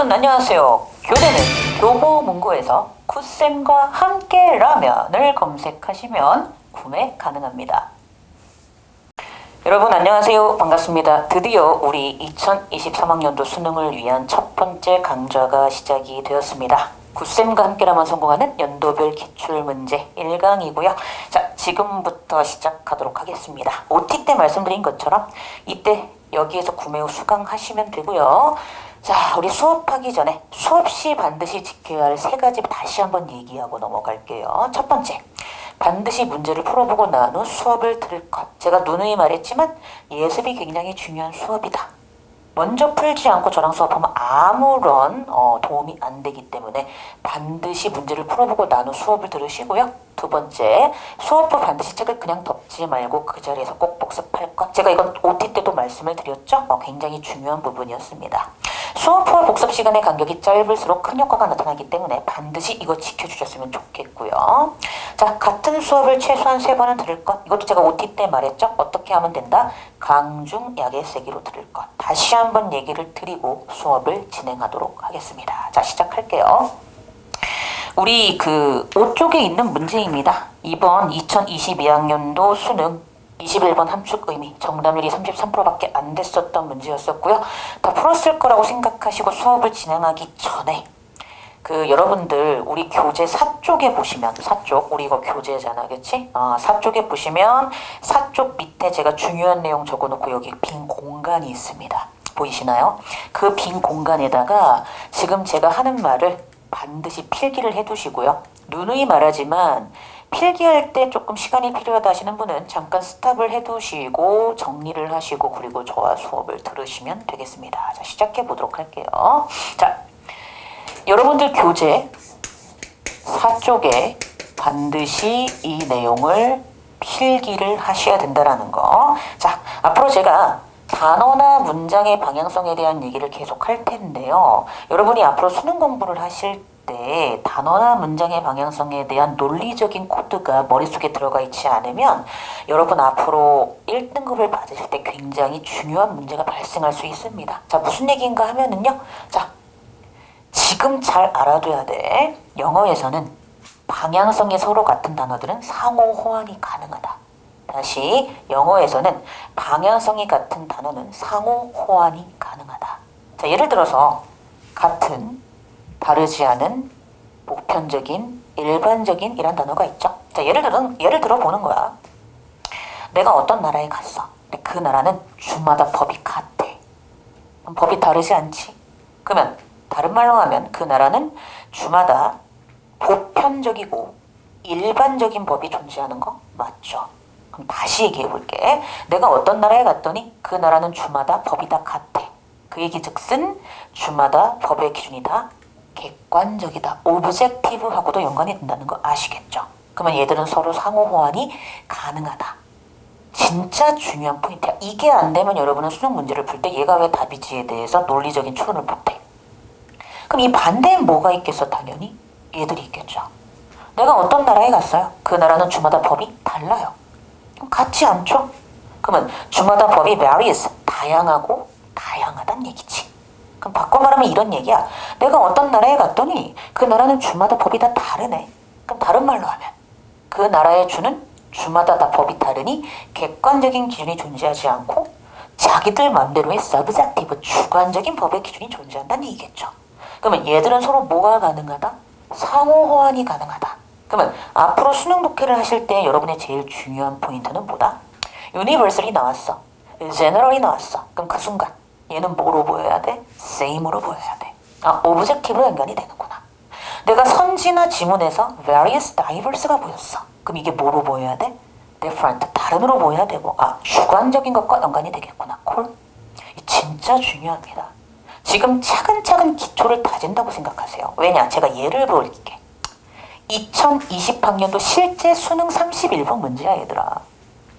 여러분 안녕하세요. 교재는 교보문고에서 굿쌤과 함께라면을 검색하시면 구매 가능합니다. 여러분 안녕하세요. 반갑습니다. 드디어 우리 2023학년도 수능을 위한 첫 번째 강좌가 시작이 되었습니다. 굿쌤과 함께라면 성공하는 연도별 기출문제 1강이고요. 자, 지금부터 시작하도록 하겠습니다. OT 때 말씀드린 것처럼 이때 여기에서 구매 후 수강하시면 되고요. 자, 우리 수업하기 전에 수업 시 반드시 지켜야 할 3가지 다시 한번 얘기하고 넘어갈게요. 첫 번째, 반드시 문제를 풀어보고 난 후 수업을 들을 것. 제가 누누이 말했지만 예습이 굉장히 중요한 수업이다. 먼저 풀지 않고 저랑 수업하면 아무런 도움이 안 되기 때문에 반드시 문제를 풀어보고 난 후 수업을 들으시고요. 두 번째, 수업 후 반드시 책을 그냥 덮지 말고 그 자리에서 꼭 복습할 것. 제가 이건 OT 때도 말씀을 드렸죠. 굉장히 중요한 부분이었습니다. 수업 후 복습 시간의 간격이 짧을수록 큰 효과가 나타나기 때문에 반드시 이거 지켜주셨으면 좋겠고요. 자, 같은 수업을 최소한 3번은 들을 것. 이것도 제가 OT 때 말했죠. 어떻게 하면 된다? 강중 약의 세기로 들을 것. 다시 한번 얘기를 드리고 수업을 진행하도록 하겠습니다. 자, 시작할게요. 우리 5쪽에 있는 문제입니다. 이번 2022학년도 수능 21번 함축 의미 정답률이 33%밖에 안 됐었던 문제였었고요. 다 풀었을 거라고 생각하시고 수업을 진행하기 전에 여러분들 우리 교재 4쪽에 보시면 4쪽 우리 이거 교재잖아, 그치? 4쪽에 보시면 4쪽 밑에 제가 중요한 내용 적어놓고 여기 빈 공간이 있습니다. 보이시나요? 그 빈 공간에다가 지금 제가 하는 말을 반드시 필기를 해두시고요. 누누이 말하지만 필기할 때 조금 시간이 필요하다 하시는 분은 잠깐 스탑을 해두시고 정리를 하시고 그리고 저와 수업을 들으시면 되겠습니다. 자, 시작해 보도록 할게요. 자, 여러분들 교재 4쪽에 반드시 이 내용을 필기를 하셔야 된다라는 거. 자, 앞으로 제가 단어나 문장의 방향성에 대한 얘기를 계속 할 텐데요. 여러분이 앞으로 수능 공부를 하실 때 단어나 문장의 방향성에 대한 논리적인 코드가 머릿속에 들어가 있지 않으면 여러분 앞으로 1등급을 받으실 때 굉장히 중요한 문제가 발생할 수 있습니다. 자, 무슨 얘기인가 하면은요. 자, 지금 잘 알아둬야 돼. 영어에서는 방향성이 서로 같은 단어들은 상호 호환이 가능하다. 다시, 영어에서는 방향성이 같은 단어는 상호 호환이 가능하다. 자, 예를 들어서 같은, 다르지 않은, 보편적인, 일반적인 이란 단어가 있죠. 자, 예를 들어 보는 거야. 내가 어떤 나라에 갔어. 근데 그 나라는 주마다 법이 같아. 그럼 법이 다르지 않지? 그러면 다른 말로 하면 그 나라는 주마다 보편적이고 일반적인 법이 존재하는 거 맞죠? 그럼 다시 얘기해 볼게. 내가 어떤 나라에 갔더니 그 나라는 주마다 법이 다 같아. 그 얘기즉슨 주마다 법의 기준이 다 객관적이다. 오브젝티브하고도 연관이 된다는 거 아시겠죠? 그러면 얘들은 서로 상호 호환이 가능하다. 진짜 중요한 포인트야. 이게 안 되면 여러분은 수능 문제를 풀 때 얘가 왜 답이지에 대해서 논리적인 추론을 못해. 그럼 이 반대엔 뭐가 있겠어? 당연히 얘들이 있겠죠. 내가 어떤 나라에 갔어요. 그 나라는 주마다 법이 달라요. 그럼 같지 않죠? 그러면 주마다 법이 various, 다양하고 다양하단 얘기지. 그럼 바꿔 말하면 이런 얘기야. 내가 어떤 나라에 갔더니 그 나라는 주마다 법이 다 다르네. 그럼 다른 말로 하면 그 나라의 주는 주마다 다 법이 다르니 객관적인 기준이 존재하지 않고 자기들 맘대로의 subjective, 주관적인 법의 기준이 존재한다는 얘기겠죠. 그러면 얘들은 서로 뭐가 가능하다? 상호 호환이 가능하다. 그러면 앞으로 수능 독해를 하실 때 여러분의 제일 중요한 포인트는 뭐다? universal이 나왔어. general이 나왔어. 그럼 그 순간 얘는 뭐로 보여야 돼? same으로 보여야 돼. 오브젝티브로 연관이 되는구나. 내가 선지나 지문에서 various, diverse가 보였어. 그럼 이게 뭐로 보여야 돼? different, 다른으로 보여야 되고 주관적인 것과 연관이 되겠구나. 콜? 진짜 중요합니다. 지금 차근차근 기초를 다진다고 생각하세요. 왜냐? 제가 예를 볼게. 2020학년도 실제 수능 31번 문제야, 얘들아.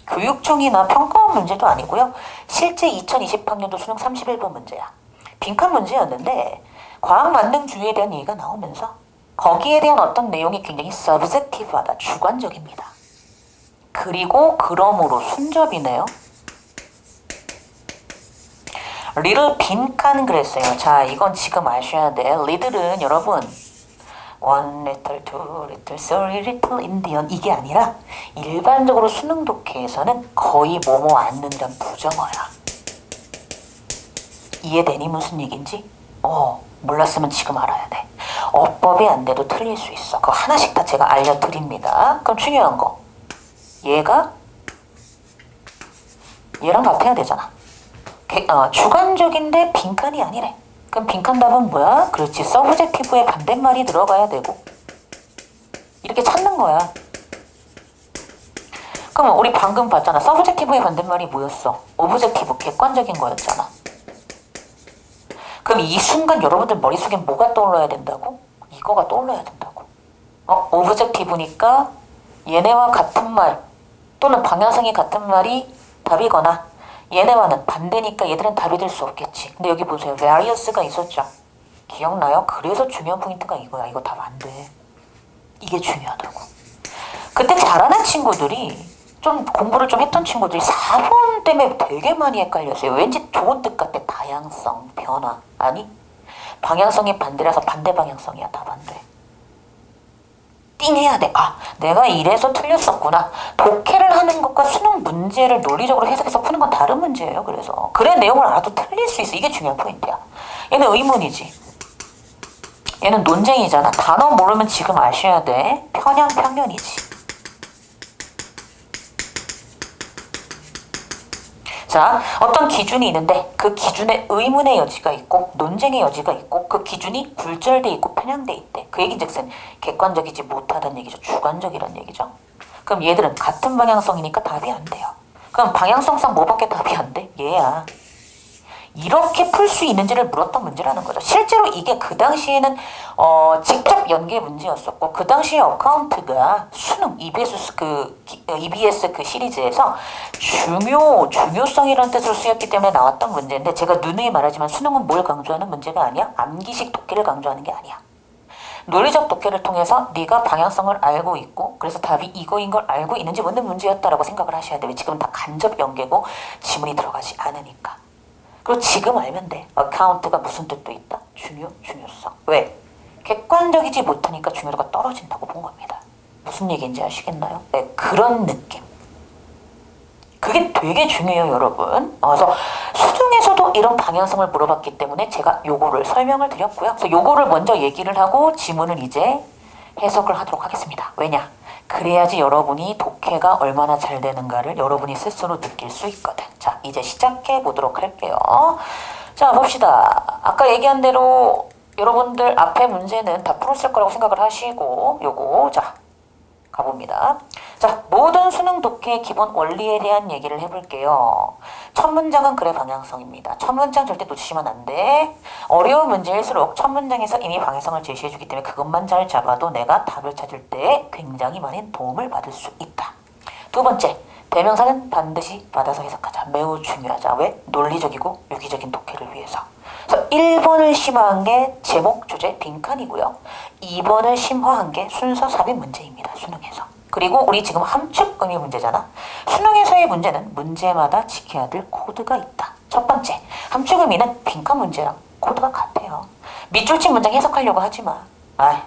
교육청이나 평가원 문제도 아니고요. 실제 2020학년도 수능 31번 문제야. 빈칸 문제였는데 과학 만능주의에 대한 얘기가 나오면서 거기에 대한 어떤 내용이 굉장히 subjective하다, 주관적입니다. 그리고 그러므로 순접이네요. 리를 빈칸 그랬어요. 자, 이건 지금 아셔야 돼. 리들은 여러분 one little, two little, three little Indian 이게 아니라 일반적으로 수능 독해에서는 거의 뭐뭐 않는다는 부정어야. 이해되니 무슨 얘기인지? 몰랐으면 지금 알아야 돼. 어법이 안 돼도 틀릴 수 있어. 그거 하나씩 다 제가 알려드립니다. 그럼 중요한 거. 얘가 얘랑 같아야 되잖아. 주관적인데 빈칸이 아니래. 그럼 빈칸 답은 뭐야? 그렇지. 서브젝티브에 반대말이 들어가야 되고. 이렇게 찾는 거야. 그럼 우리 방금 봤잖아. 서브젝티브의 반대말이 뭐였어? 오브젝티브, 객관적인 거였잖아. 그럼 이 순간 여러분들 머릿속에 뭐가 떠올라야 된다고? 이거가 떠올라야 된다고. 오브젝티브니까 얘네와 같은 말 또는 방향성이 같은 말이 답이거나 얘네와는 반대니까 얘들은 답이 될 수 없겠지. 근데 여기 보세요. various가 있었죠. 기억나요? 그래서 중요한 포인트가 이거야. 이거 답 안 돼. 이게 중요하다고. 그때 잘하는 친구들이 좀 공부를 좀 했던 친구들이 4번 때문에 되게 많이 헷갈렸어요. 왠지 좋은 뜻 같아. 다양성, 변화. 아니 방향성이 반대라서 반대 방향성이야. 답 안 돼. 띵해야 돼. 내가 이래서 틀렸었구나. 독해를 하는 것과 수능 문제를 논리적으로 해석해서 푸는 건 다른 문제예요. 그래 내용을 알아도 틀릴 수 있어. 이게 중요한 포인트야. 얘는 의문이지. 얘는 논쟁이잖아. 단어 모르면 지금 아셔야 돼. 편향 편견이지. 자, 어떤 기준이 있는데 그 기준에 의문의 여지가 있고 논쟁의 여지가 있고 그 기준이 굴절돼 있고 편향돼 있대. 그 얘기즉슨 객관적이지 못하다는 얘기죠. 주관적이라는 얘기죠. 그럼 얘들은 같은 방향성이니까 답이 안 돼요. 그럼 방향성상 뭐밖에 답이 안 돼? 얘야. 이렇게 풀 수 있는지를 물었던 문제라는 거죠. 실제로 이게 그 당시에는 직접 연계 문제였었고 그 당시에 어카운트가 수능 EBS 그 시리즈에서 중요성이라는 뜻으로 쓰였기 때문에 나왔던 문제인데 제가 누누이 말하지만 수능은 뭘 강조하는 문제가 아니야. 암기식 독해를 강조하는 게 아니야. 논리적 독해를 통해서 네가 방향성을 알고 있고 그래서 답이 이거인 걸 알고 있는지 묻는 문제였다라고 생각을 하셔야 돼요. 지금은 다 간접 연계고 지문이 들어가지 않으니까. 그리고 지금 알면 돼. 어카운트가 무슨 뜻도 있다. 중요성. 왜? 객관적이지 못하니까 중요도가 떨어진다고 본 겁니다. 무슨 얘기인지 아시겠나요? 네, 그런 느낌. 그게 되게 중요해요, 여러분. 그래서 수능에서도 이런 방향성을 물어봤기 때문에 제가 요거를 설명을 드렸고요. 그래서 요거를 먼저 얘기를 하고 지문을 이제 해석을 하도록 하겠습니다. 왜냐? 그래야지 여러분이 독해가 얼마나 잘 되는가를 여러분이 스스로 느낄 수 있거든. 자, 이제 시작해 보도록 할게요. 자, 봅시다. 아까 얘기한 대로 여러분들 앞에 문제는 다 풀었을 거라고 생각을 하시고 요거 자 가봅니다. 자, 모든 수능 독해의 기본 원리에 대한 얘기를 해볼게요. 첫 문장은 글의 방향성입니다. 첫 문장 절대 놓치시면 안 돼. 어려운 문제일수록 첫 문장에서 이미 방향성을 제시해주기 때문에 그것만 잘 잡아도 내가 답을 찾을 때 굉장히 많은 도움을 받을 수 있다. 두 번째, 대명사는 반드시 받아서 해석하자. 매우 중요하자. 왜? 논리적이고 유기적인 독해를 위해서. 그래서 1번을 심화한 게 제목, 주제, 빈칸이고요. 2번을 심화한 게 순서 삽입 문제입니다. 수능에서. 그리고 우리 지금 함축 의미 문제잖아. 수능에서의 문제는 문제마다 지켜야 될 코드가 있다. 첫 번째, 함축 의미는 빈칸 문제랑 코드가 같아요. 밑줄 친 문장 해석하려고 하지 마.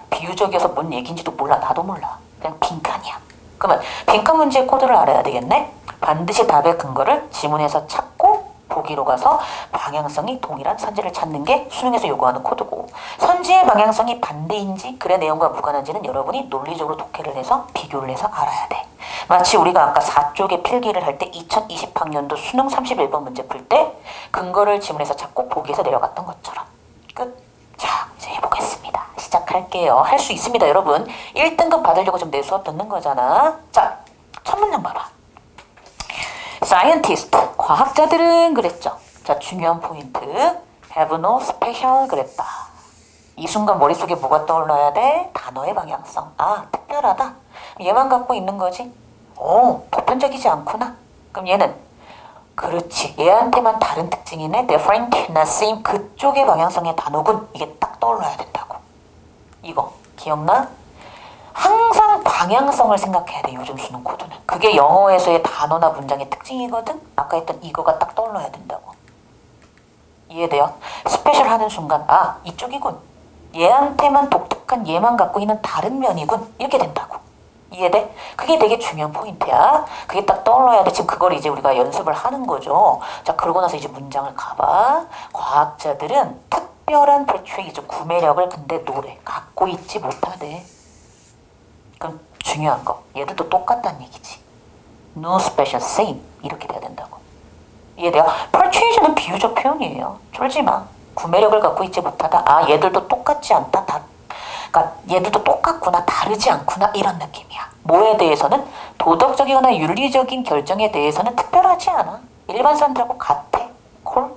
비유적이어서 뭔 얘기인지도 몰라. 나도 몰라. 그냥 빈칸이야. 그러면 빈칸 문제의 코드를 알아야 되겠네. 반드시 답의 근거를 지문에서 찾고 보기로 가서 방향성이 동일한 선지를 찾는 게 수능에서 요구하는 코드고, 선지의 방향성이 반대인지 글의 내용과 무관한지는 여러분이 논리적으로 독해를 해서 비교를 해서 알아야 돼. 마치 우리가 아까 4쪽의 필기를 할 때 2020학년도 수능 31번 문제 풀 때 근거를 지문에서 찾고 보기에서 내려갔던 것처럼. 끝. 자, 이제 해보겠습니다. 시작할게요. 할 수 있습니다, 여러분. 1등급 받으려고 지금 내 수업 듣는 거잖아. 자, 첫 문장 봐봐. scientist, 과학자들은 그랬죠. 자, 중요한 포인트. have no special 그랬다. 이 순간 머릿속에 뭐가 떠올라야 돼? 단어의 방향성. 특별하다. 얘만 갖고 있는 거지? 보편적이지 않구나. 그럼 얘는 그렇지. 얘한테만 다른 특징이네. different, not same. 그쪽의 방향성의 단어군. 이게 딱 떠올라야 된다고. 이거 기억나? 항상 방향성을 생각해야 돼. 요즘 수능 코드는. 그게 영어에서의 단어나 문장의 특징이거든. 아까 했던 이거가 딱 떠올라야 된다고. 이해돼요? 스페셜 하는 순간 아 이쪽이군. 얘한테만 독특한 얘만 갖고 있는 다른 면이군. 이렇게 된다고. 이해돼? 그게 되게 중요한 포인트야. 그게 딱 떠올라야 돼. 지금 그걸 이제 우리가 연습을 하는 거죠. 자, 그러고 나서 이제 문장을 가봐. 과학자들은 특별한 persuasion, 구매력을 근데 갖고 있지 못하대. 그럼 중요한 거. 얘들도 똑같다는 얘기지. No special, same. 이렇게 돼야 된다고. 이해돼요? persuasion은 비유적 표현이에요. 쫄지 마. 구매력을 갖고 있지 못하다. 아, 얘들도 똑같지 않다. 그러니까 얘들도 똑같구나. 다르지 않구나. 이런 느낌이야. 뭐에 대해서는 도덕적이거나 윤리적인 결정에 대해서는 특별하지 않아. 일반 사람들하고 같아. 콜?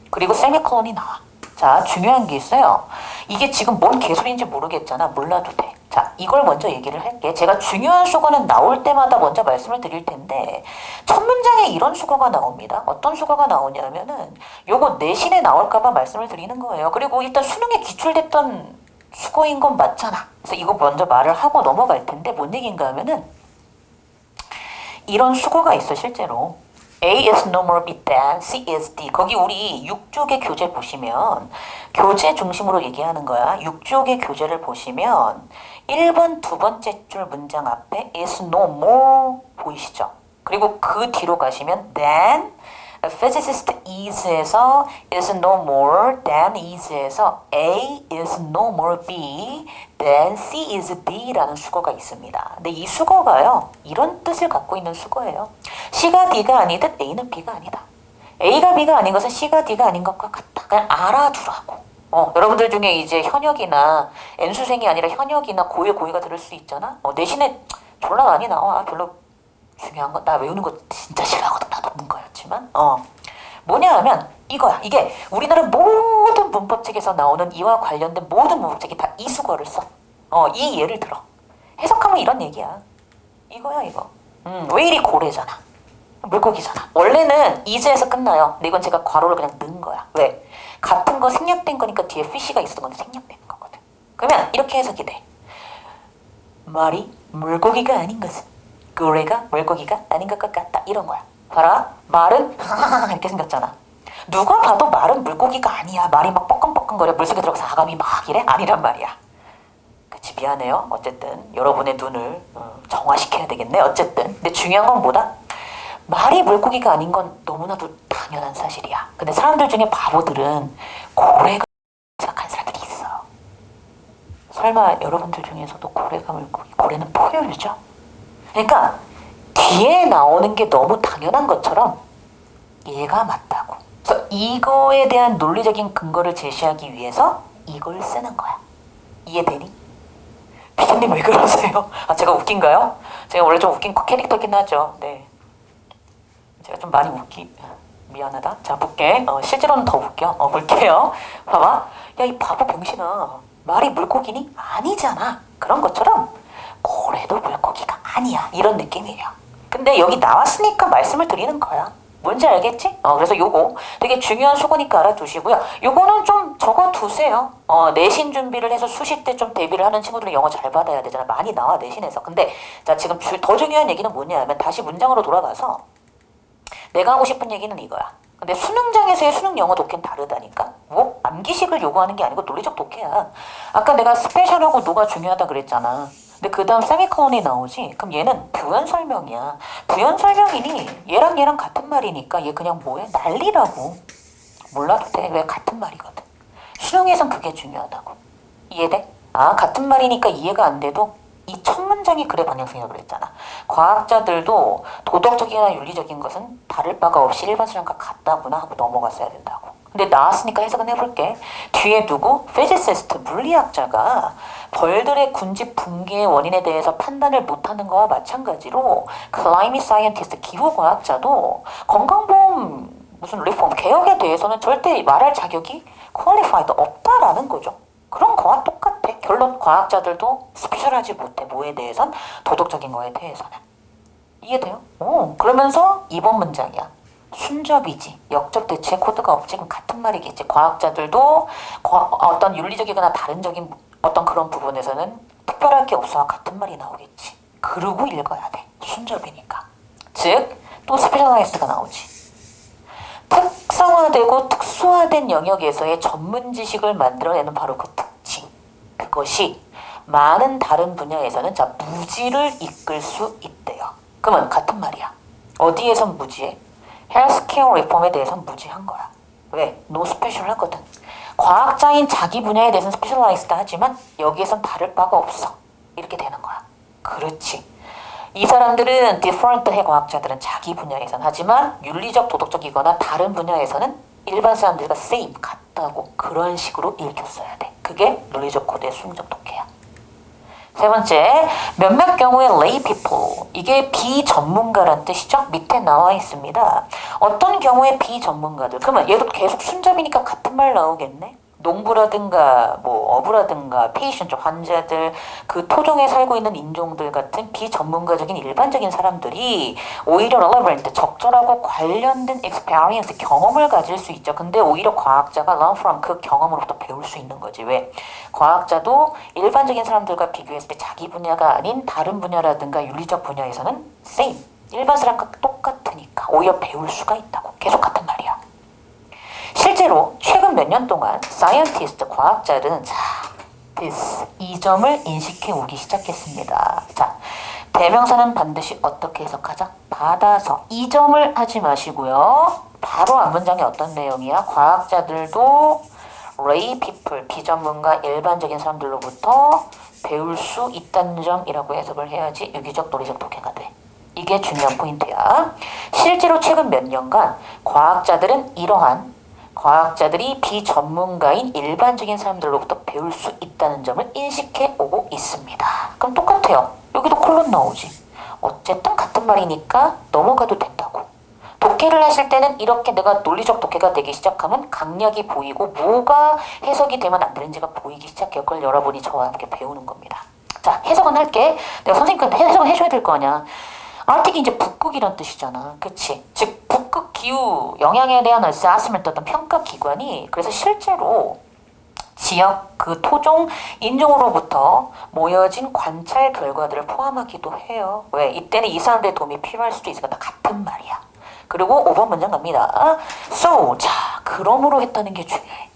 그리고 세미콜론이 나와. 자, 중요한 게 있어요. 이게 지금 뭔 개소리인지 모르겠잖아. 몰라도 돼. 자, 이걸 먼저 얘기를 할게. 제가 중요한 수거는 나올 때마다 먼저 말씀을 드릴 텐데 첫 문장에 이런 수거가 나옵니다. 어떤 수거가 나오냐면은 요거 내신에 나올까봐 말씀을 드리는 거예요. 그리고 일단 수능에 기출됐던 수거인 건 맞잖아. 그래서 이거 먼저 말을 하고 넘어갈 텐데 뭔 얘기인가 하면은 이런 수거가 있어 실제로. A is no more B than C is D. 거기 우리 6쪽의 교재 보시면 교재 중심으로 얘기하는 거야. 6쪽의 교재를 보시면 1번 두 번째 줄 문장 앞에 is no more 보이시죠? 그리고 그 뒤로 가시면 then a physicist is에서 is no more than is에서 A is no more B then C is D라는 수거가 있습니다. 근데 이 수거가요. 이런 뜻을 갖고 있는 수거예요. C가 D가 아니듯 A는 B가 아니다. A가 B가 아닌 것은 C가 D가 아닌 것과 같다. 그냥 알아두라고. 여러분들 중에 이제 현역이나 N수생이 아니라 현역이나 고유가 들을 수 있잖아. 내신에 졸라 많이 나와. 별로 중요한 건 나 외우는 거 진짜 싫어하거든. 나도 문과였지만 뭐냐 하면 이거야. 이게 우리나라 모든 문법책에서 나오는 이와 관련된 모든 문법책이 다 이 수거를 써. 이 예를 들어. 해석하면 이런 얘기야. 이거야 이거. 왜 이리 고래잖아. 물고기잖아. 원래는 is에서 끝나요. 근데 이건 제가 괄호를 그냥 넣은 거야. 왜? 같은 거 생략된 거니까 뒤에 fish가 있었던 건 생략된 거거든. 그러면 이렇게 해석이 돼. 말이 물고기가 아닌 것은 고래가 물고기가 아닌 것과 같다. 이런 거야. 봐라. 말은 이렇게 생겼잖아. 누가 봐도 말은 물고기가 아니야. 말이 막 뻐끔뻐끔거려. 물속에 들어가서 아감이 막 이래? 아니란 말이야. 그치 미안해요. 어쨌든 여러분의 눈을 정화시켜야 되겠네. 어쨌든. 근데 중요한 건 뭐다? 말이 물고기가 아닌 건 너무나도 당연한 사실이야. 근데 사람들 중에 바보들은 고래가 생각하는 사람들이 있어. 설마 여러분들 중에서도 고래가 물고기, 고래는 포유류죠? 그러니까 뒤에 나오는 게 너무 당연한 것처럼 얘가 맞다고. 그래서 이거에 대한 논리적인 근거를 제시하기 위해서 이걸 쓰는 거야. 이해되니? 피디님 왜 그러세요? 제가 웃긴가요? 제가 원래 좀 웃긴 캐릭터긴 하죠. 네. 제가 좀 많이 미안하다. 자, 볼게. 실제로는 더 웃겨. 볼게요. 봐봐. 야, 이 바보 병신아. 말이 물고기니? 아니잖아. 그런 것처럼 고래도 물고기가 아니야. 이런 느낌이에요. 근데 여기 나왔으니까 말씀을 드리는 거야. 뭔지 알겠지? 그래서 요거 되게 중요한 수고니까 알아두시고요. 요거는 좀 적어두세요. 내신 준비를 해서 수시 때 좀 대비를 하는 친구들은 영어 잘 받아야 되잖아. 많이 나와 내신에서. 근데 자 지금 더 중요한 얘기는 뭐냐면 다시 문장으로 돌아가서 내가 하고 싶은 얘기는 이거야. 근데 수능장에서의 수능 영어 독해는 다르다니까? 뭐? 암기식을 요구하는 게 아니고 논리적 독해야. 아까 내가 스페셜하고 노가 중요하다 그랬잖아. 근데 그 다음 세미콜론이 나오지? 그럼 얘는 부연 설명이야. 부연 설명이니 얘랑 같은 말이니까 얘 그냥 뭐해? 난리라고. 몰라도 돼. 왜 같은 말이거든. 수능에선 그게 중요하다고. 이해돼? 같은 말이니까 이해가 안 돼도 이 첫 문장이 그래 방향성이라고 그랬잖아. 과학자들도 도덕적이나 윤리적인 것은 다를 바가 없이 일반 사람과 같다구나 하고 넘어갔어야 된다고. 근데 나왔으니까 해석은 해볼게. 뒤에 누구? 피지시스트, 물리학자가 벌들의 군집 붕괴의 원인에 대해서 판단을 못하는 거와 마찬가지로 클라이밋 사이언티스트, 기후과학자도 건강보험 무슨 리폼, 개혁에 대해서는 절대 말할 자격이 퀄리파이드 없다라는 거죠. 그런 거와 똑같아. 결론 과학자들도 스페셜하지 못해. 뭐에 대해선? 도덕적인 거에 대해서는. 이해돼요? 그러면서 2번 문장이야. 순접이지. 역적 대체 코드가 없지. 그럼 같은 말이겠지. 과학자들도 어떤 윤리적이거나 다른적인 어떤 그런 부분에서는 특별할 게 없어와 같은 말이 나오겠지. 그러고 읽어야 돼. 순접이니까. 즉, 또 스페셜라이스드가 나오지. 특성화되고 특수화된 영역에서의 전문 지식을 만들어내는 바로 그 특징. 그것이 많은 다른 분야에서는 자, 무지를 이끌 수 있대요. 그러면 같은 말이야. 어디에선 무지해? 헬스케어 리폼에 대해서는 무지한 거야. 왜? 노 스페셜 하거든. 과학자인 자기 분야에 대해서는 스페셜라이즈드 하지만 여기에선 다를 바가 없어. 이렇게 되는 거야. 그렇지. 이 사람들은 디퍼런트해. 과학자들은 자기 분야에선. 하지만 윤리적 도덕적이거나 다른 분야에서는 일반 사람들과 same 같다고 그런 식으로 읽혔어야 돼. 그게 논리적 코드의 수능적 독해야. 세 번째, 몇몇 경우에 lay people, 이게 비전문가란 뜻이죠. 밑에 나와 있습니다. 어떤 경우에 비전문가들, 그러면 얘도 계속 순잡이니까 같은 말 나오겠네. 농부라든가 뭐 어부라든가 페이션트 환자들, 그 토종에 살고 있는 인종들 같은 비전문가적인 일반적인 사람들이 오히려 relevant, 적절하고 관련된 experience, 경험을 가질 수 있죠. 근데 오히려 과학자가 learn from, 그 경험으로부터 배울 수 있는 거지. 왜? 과학자도 일반적인 사람들과 비교했을 때 자기 분야가 아닌 다른 분야라든가 윤리적 분야에서는 same, 일반 사람과 똑같으니까 오히려 배울 수가 있다고. 계속 같은 말이야. 실제로 최근 몇 년 동안 사이언티스트, 과학자들은 자, this, 이 점을 인식해 오기 시작했습니다. 자, 대명사는 반드시 어떻게 해석하자? 받아서. 이 점을 하지 마시고요. 바로 앞문장에 어떤 내용이야? 과학자들도 lay people, 비전문가, 일반적인 사람들로부터 배울 수 있다는 점이라고 해석을 해야지 유기적 논리적 독해가 돼. 이게 중요한 포인트야. 실제로 최근 몇 년간 과학자들이 비전문가인 일반적인 사람들로부터 배울 수 있다는 점을 인식해 오고 있습니다. 그럼 똑같아요. 여기도 콜론 나오지. 어쨌든 같은 말이니까 넘어가도 된다고. 독해를 하실 때는 이렇게 내가 논리적 독해가 되기 시작하면 강약이 보이고 뭐가 해석이 되면 안 되는지가 보이기 시작해요. 그걸 여러분이 저와 함께 배우는 겁니다. 자, 해석은 할게. 내가 선생님한테 해석은 해줘야 될 거 아니야. 아르틱이 이제 북극이란 뜻이잖아. 그치? 즉 북극 기후 영향에 대한 어세스먼트, 어떤 평가 기관이, 그래서 실제로 지역 그 토종 인종으로부터 모여진 관찰 결과들을 포함하기도 해요. 왜? 이때는 이 사람들의 도움이 필요할 수도 있으니까 다 같은 말이야. 그리고 5번 문장 갑니다. So, 자, 그러므로 했다는 게 중요해.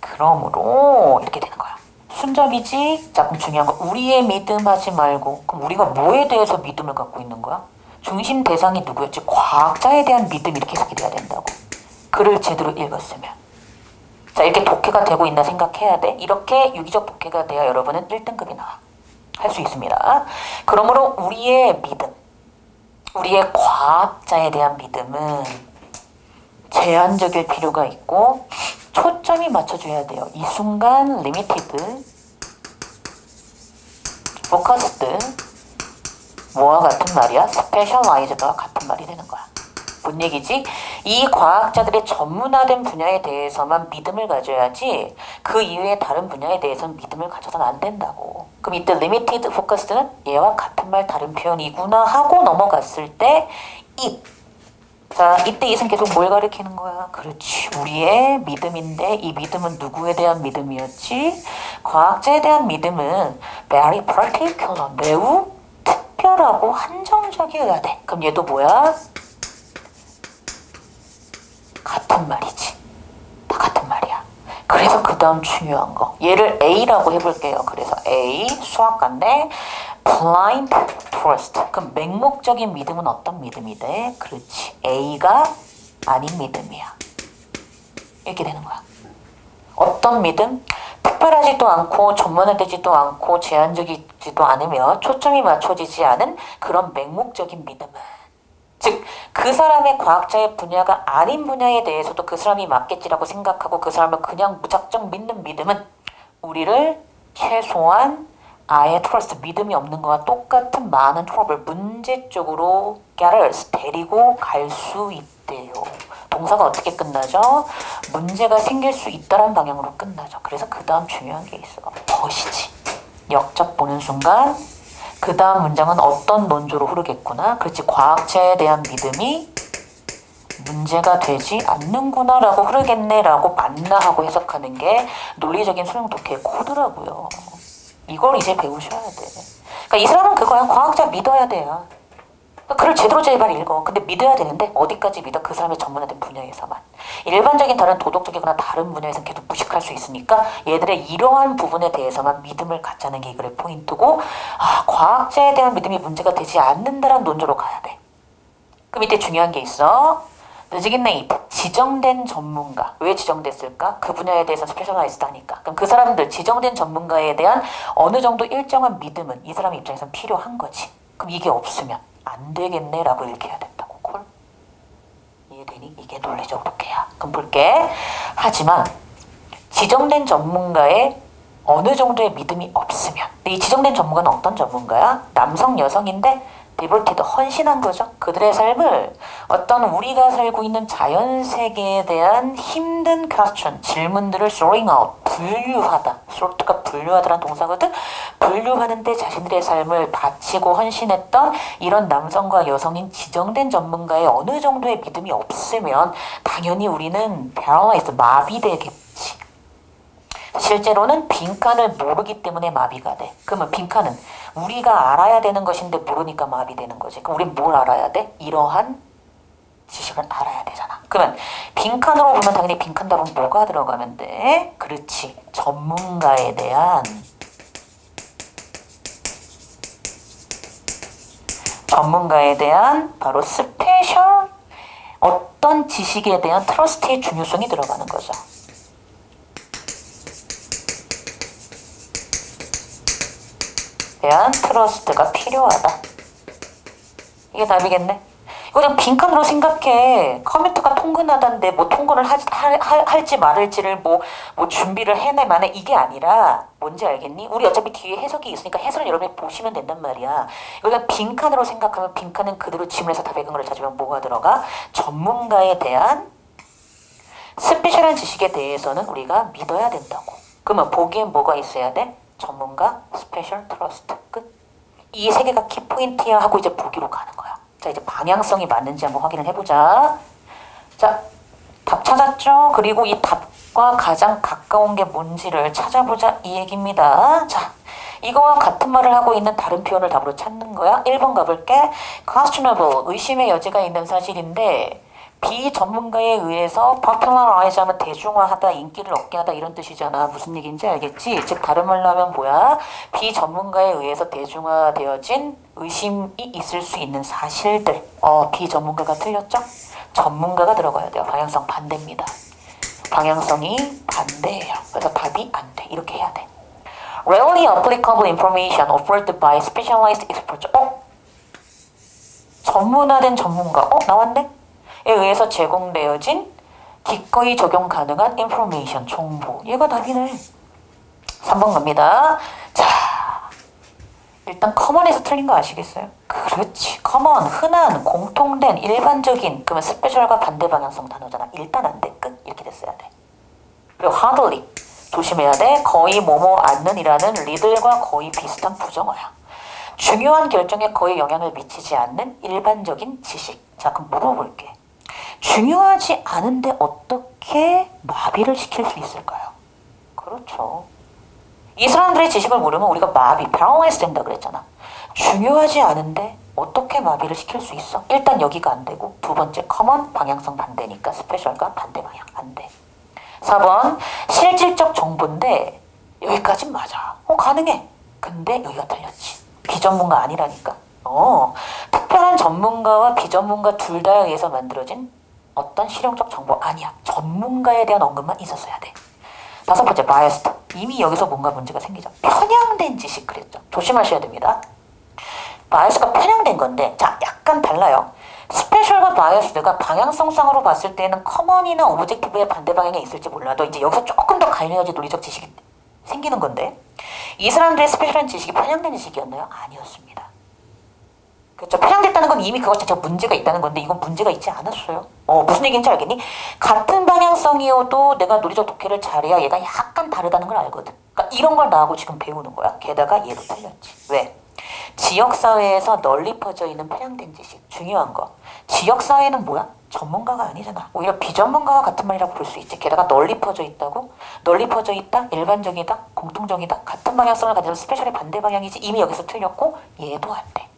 그러므로 이렇게 되는 거야. 순잡이지? 자, 그럼 중요한 거, 우리의 믿음 하지 말고, 그럼 우리가 뭐에 대해서 믿음을 갖고 있는 거야? 중심 대상이 누구였지? 과학자에 대한 믿음, 이렇게 해석이 돼야 된다고. 글을 제대로 읽었으면. 자, 이렇게 독해가 되고 있나 생각해야 돼. 이렇게 유기적 독해가 돼야 여러분은 1등급이 나와. 할 수 있습니다. 그러므로 우리의 믿음, 우리의 과학자에 대한 믿음은 제한적일 필요가 있고 초점이 맞춰줘야 돼요. 이 순간 limited, focused, 뭐와 같은 말이야? specialized와 같은 말이 되는 거야. 뭔 얘기지? 이 과학자들의 전문화된 분야에 대해서만 믿음을 가져야지 그 이외의 다른 분야에 대해서는 믿음을 가져서는 안 된다고. 그럼 이때 limited, focused는 얘와 같은 말 다른 표현이구나 하고 넘어갔을 때 it. 자, 이때 이것은 계속 뭘 가리키는 거야? 그렇지. 우리의 믿음인데 이 믿음은 누구에 대한 믿음이었지? 과학자에 대한 믿음은 very particular, 매우 특별하고 한정적이어야 돼. 그럼 얘도 뭐야? 같은 말이지. 다 같은 말이야. 그래서 그 다음 중요한 거. 얘를 A라고 해볼게요. 그래서 A, 수학과인데 blind trust. 그럼 맹목적인 믿음은 어떤 믿음이 돼? 그렇지. A가 아닌 믿음이야. 이렇게 되는 거야. 어떤 믿음? 특별하지도 않고 전문화되지도 않고 제한적이지도 않으며 초점이 맞춰지지 않은 그런 맹목적인 믿음은, 즉 그 사람의 과학자의 분야가 아닌 분야에 대해서도 그 사람이 맞겠지라고 생각하고 그 사람을 그냥 무작정 믿는 믿음은 우리를 최소한 아예 트러스트, 믿음이 없는 거와 똑같은 많은 트러블, 문제 쪽으로 gathers, 데리고 갈 수 있대요. 동사가 어떻게 끝나죠? 문제가 생길 수 있다는 방향으로 끝나죠. 그래서 그 다음 중요한 게 있어. 벗이지. 역적 보는 순간 그 다음 문장은 어떤 논조로 흐르겠구나. 그렇지. 과학자에 대한 믿음이 문제가 되지 않는구나 라고 흐르겠네 라고 맞나 하고 해석하는 게 논리적인 수능 독해의 코드라고요. 이걸 이제 배우셔야 돼. 그러니까 이 사람은 그거야. 과학자 믿어야 돼요. 글을 제대로 제발 읽어. 근데 믿어야 되는데 어디까지 믿어? 그 사람의 전문화된 분야에서만. 일반적인 다른 도덕적이거나 다른 분야에서는 계속 무식할 수 있으니까 얘들의 이러한 부분에 대해서만 믿음을 갖자는 게 이 글의 포인트고, 과학자에 대한 믿음이 문제가 되지 않는다라는 논조로 가야 돼. 그 밑에 중요한 게 있어. designated, 지정된 전문가. 왜 지정됐을까? 그 분야에 대해서 스페셜라이즈드 하니까. 그럼 그 사람들, 지정된 전문가에 대한 어느 정도 일정한 믿음은 이 사람 입장에선 필요한 거지. 그럼 이게 없으면 안 되겠네 라고 읽혀야 된다고. 콜? 이해되니? 이게 논리적 독해야. 그럼 볼게. 하지만 지정된 전문가의 어느 정도의 믿음이 없으면, 이 지정된 전문가는 어떤 전문가야? 남성, 여성인데 디볼티드, 헌신한 거죠. 그들의 삶을 어떤 우리가 살고 있는 자연 세계에 대한 힘든 퀘스천, 질문들을 sorting out, 분류하다. sort가 분류하다라는 동사거든. 분류하는데 자신들의 삶을 바치고 헌신했던 이런 남성과 여성인 지정된 전문가의 어느 정도의 믿음이 없으면 당연히 우리는 paralyzed, 마비되겠지. 실제로는 빈칸을 모르기 때문에 마비가 돼. 그러면 빈칸은 우리가 알아야 되는 것인데 모르니까 마비되는 거지. 그럼 우린 뭘 알아야 돼? 이러한 지식을 알아야 되잖아. 그러면 빈칸으로 보면 당연히 빈칸 답은 뭐가 들어가면 돼? 그렇지. 전문가에 대한 바로 스페셜 어떤 지식에 대한 트러스트의 중요성이 들어가는 거죠. 대한 트러스트가 필요하다. 이게 답이겠네. 이거 그냥 빈칸으로 생각해. 컴퓨터가 통근하다는데 뭐 통근을 할지 말을지를 뭐 준비를 해내 만에 이게 아니라 뭔지 알겠니? 우리 어차피 뒤에 해석이 있으니까 해설을 여러분이 보시면 된단 말이야. 이거 그냥 빈칸으로 생각하면 빈칸은 그대로 지문에서 답의 근거를 찾으면 뭐가 들어가? 전문가에 대한 스페셜한 지식에 대해서는 우리가 믿어야 된다고. 그러면 보기엔 뭐가 있어야 돼? 전문가, 스페셜, 트러스트. 끝. 이 세 개가 키포인트야 하고 이제 보기로 가는 거야. 자, 이제 방향성이 맞는지 한번 확인을 해보자. 자, 답 찾았죠? 그리고 이 답과 가장 가까운 게 뭔지를 찾아보자 이 얘기입니다. 자, 이거와 같은 말을 하고 있는 다른 표현을 답으로 찾는 거야. 1번 가볼게. questionable, 의심의 여지가 있는 사실인데 비전문가에 의해서 popularize 하면 대중화하다, 인기를 얻게 하다 이런 뜻이잖아. 무슨 얘기인지 알겠지? 즉 다른 말로 하면 뭐야? 비전문가에 의해서 대중화되어진 의심이 있을 수 있는 사실들. 비전문가가 틀렸죠? 전문가가 들어가야 돼요. 방향성 반대입니다. 방향성이 반대예요. 그래서 답이 안 돼. 이렇게 해야 돼. Rarely applicable information offered by specialized experts. 전문화된 전문가. 나왔네? 에 의해서 제공되어진 기꺼이 적용 가능한 인포메이션, 정보. 얘가 답이네. 3번 갑니다. 자, 일단 커먼에서 틀린 거 아시겠어요? 그렇지. 커먼, 흔한, 공통된, 일반적인. 그러면 스페셜과 반대 방향성 단어잖아. 일단 안 돼. 끝. 이렇게 됐어야 돼. 그리고 hardly. 조심해야 돼. 거의 뭐뭐 않는이라는 리들과 거의 비슷한 부정어야. 중요한 결정에 거의 영향을 미치지 않는 일반적인 지식. 자, 그럼 물어볼게. 중요하지 않은데 어떻게 마비를 시킬 수 있을까요? 그렇죠. 이 사람들의 지식을 모르면 우리가 마비, paralyzed 된다 그랬잖아. 중요하지 않은데 어떻게 마비를 시킬 수 있어? 일단 여기가 안 되고, 두 번째 common 방향성 반대니까 스페셜과 반대 방향 안 돼. 4번 실질적 정보인데 여기까진 맞아. 가능해. 근데 여기가 틀렸지. 비전문가 아니라니까. 특별한 전문가와 비전문가 둘 다에 의해서 만들어진 어떤 실용적 정보 아니야. 전문가에 대한 언급만 있었어야 돼. 5번째 biased. 이미 여기서 뭔가 문제가 생기죠. 편향된 지식 그랬죠. 조심하셔야 됩니다. bias가 편향된 건데 자 약간 달라요. 스페셜과 바이어스가 방향성상으로 봤을 때는 커먼이나 오브젝티브의 반대 방향에 있을지 몰라도 이제 여기서 조금 더 갈려야지 논리적 지식이 생기는 건데 이 사람들의 스페셜한 지식이 편향된 지식이었나요? 아니었습니다. 그렇죠. 편향됐다는 건 이미 그것 자체가 문제가 있다는 건데 이건 문제가 있지 않았어요. 무슨 얘기인지 알겠니? 같은 방향성이어도 내가 논리적 독해를 잘해야 얘가 약간 다르다는 걸 알거든. 그러니까 이런 걸 나하고 지금 배우는 거야. 게다가 얘도 틀렸지. 왜? 지역사회에서 널리 퍼져 있는 편향된 지식. 중요한 거. 지역사회는 뭐야? 전문가가 아니잖아. 오히려 비전문가와 같은 말이라고 볼 수 있지. 게다가 널리 퍼져 있다고? 널리 퍼져 있다? 일반적이다? 공통적이다? 같은 방향성을 가지고 스페셜의 반대 방향이지. 이미 여기서 틀렸고 얘도 안 돼.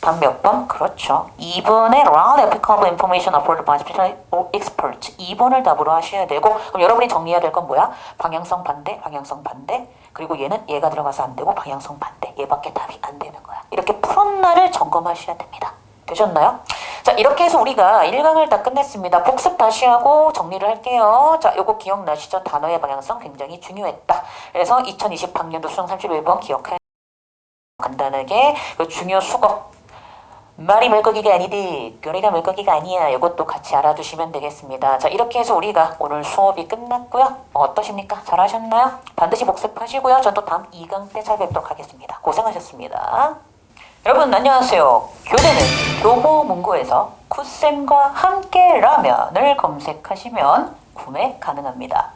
답 몇 번? 그렇죠. 2번에 round applicable information afforded by special expert. 2번을 답으로 하셔야 되고, 그럼 여러분이 정리해야 될 건 뭐야? 방향성 반대, 방향성 반대. 그리고 얘는 얘가 들어가서 안 되고 방향성 반대. 얘밖에 답이 안 되는 거야. 이렇게 풀었나를 점검하셔야 됩니다. 되셨나요? 자, 이렇게 해서 우리가 1강을 다 끝냈습니다. 복습 다시 하고 정리를 할게요. 자, 요거 기억나시죠? 단어의 방향성 굉장히 중요했다. 그래서 2020학년도 수능 31번 기억해. 간단하게 그 중요 수거. 말이 물고기가 아니듯 꼬리가 물고기가 아니야. 이것도 같이 알아두시면 되겠습니다. 자, 이렇게 해서 우리가 오늘 수업이 끝났고요. 어떠십니까? 잘하셨나요? 반드시 복습하시고요. 전 또 다음 2강 때 찾아뵙도록 하겠습니다. 고생하셨습니다. 여러분 안녕하세요. 교재는 교보문고에서 굿쌤과 함께라면을 검색하시면 구매 가능합니다.